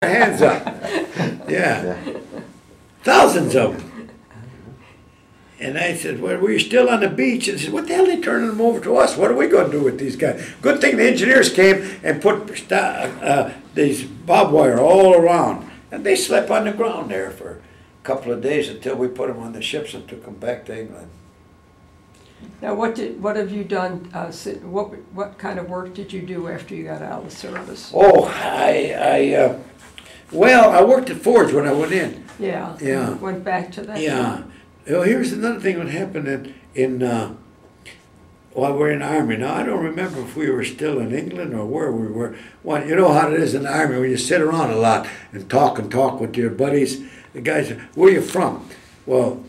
Hands up. Yeah. Thousands of them. And I said, well, we're still on the beach. And he said, what the hell are they turning them over to us? What are we going to do with these guys? Good thing the engineers came and put these barbed wire all around. And they slept on the ground there for a couple of days until we put them on the ships and took them back to England. Now, what have you done? What kind of work did you do after you got out of the service? Oh, well, I worked at Ford's when I went in. Yeah. Yeah. Went back to that. Yeah. Well, here's another thing that happened while we're in the Army. Now, I don't remember if we were still in England or where we were. Well, you know how it is in the Army when you sit around a lot and talk with your buddies. The guys say, where are you from? Well,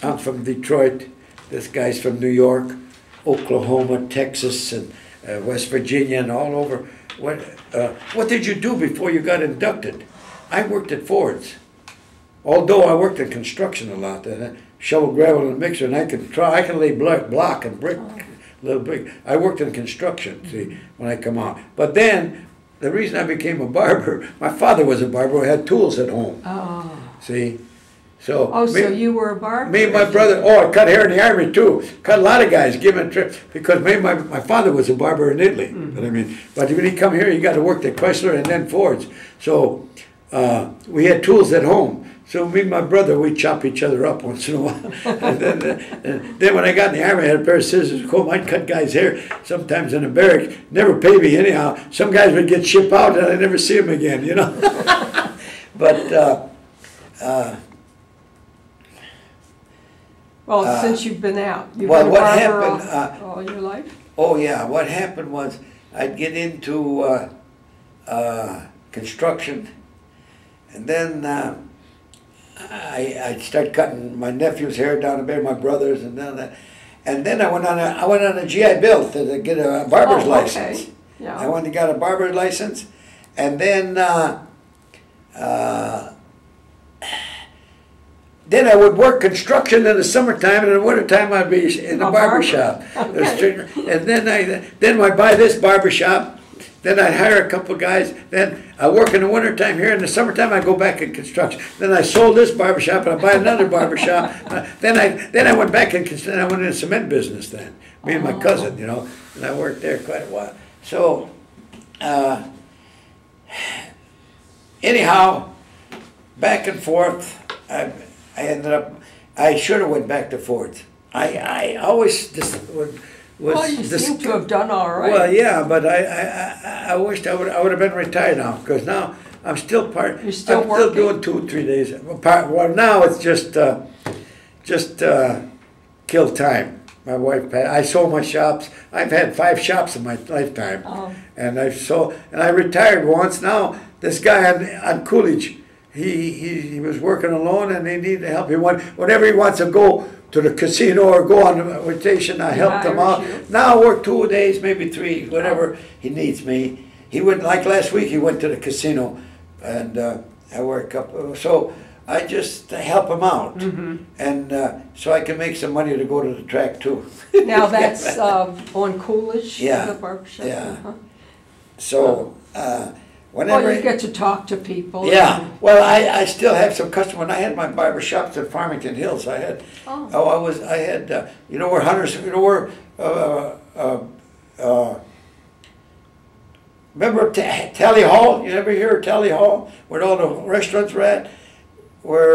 I'm from Detroit. This guy's from New York, Oklahoma, Texas, and West Virginia, and all over. What did you do before you got inducted? I worked at Ford's. Although I worked in construction a lot, shovel, gravel, and mixer, and I can lay block and brick, little brick. I worked in construction, see, when I come out. But then, the reason I became a barber, my father was a barber, I had tools at home. Oh. See? So, so you were a barber? Me and my brother, I cut hair in the Army too. Cut a lot of guys, give him a trip, because my father was a barber in Italy. Mm-hmm. But when he come here, he got to work at Chrysler and then Ford's. So we had tools at home. So me and my brother, we chop each other up once in a while. and then when I got in the Army, I had a pair of scissors at home. I'd cut guys' hair sometimes in a barrack. Never pay me anyhow. Some guys would get shipped out and I'd never see them again, you know. But well, since you've been out, you've been a barber all your life? Oh, yeah. What happened was I'd get into construction, and then I'd start cutting my nephew's hair down a bit, my brother's, and then I went on a GI Bill to get a barber's license. Okay. Yeah. I went and got a barber's license, and then I would work construction in the summertime, and in the wintertime I'd be in the barber shop. Okay. And then I buy this barber shop. Then I'd hire a couple of guys. Then I work in the wintertime here. In the summertime I go back in construction. Then I sold this barber shop and I buy another barber shop. Then I went back in construction. I went in the cement business then. Me and my cousin, you know, and I worked there quite a while. So anyhow, back and forth. I ended up, I should have went back to Ford's. I always just well, you seem to have done all right. Well, yeah, but I wished I would have been retired now, because now I'm still working? I'm still doing 2 or 3 days. Well, now it's just kill time. My wife, I sold my shops. I've had 5 shops in my lifetime, and I retired once. Now this guy on Coolidge, he was working alone and they needed help. Whenever he wants to go to the casino or go on a rotation, I helped him out. Now I work 2 days, maybe 3, whatever he needs me. He went, like last week, he went to the casino, and I work up. So I just help him out, and so I can make some money to go to the track too. Now that's on Coolidge, yeah, the barbershop. Yeah. So. Whenever you get to talk to people. Yeah. Well, I still have some customers. When I had my barber shops in Farmington Hills, I had. I had. You know where Hunters. You know where. Remember Tally Hall? You ever hear of Tally Hall? Where all the restaurants were at? Where.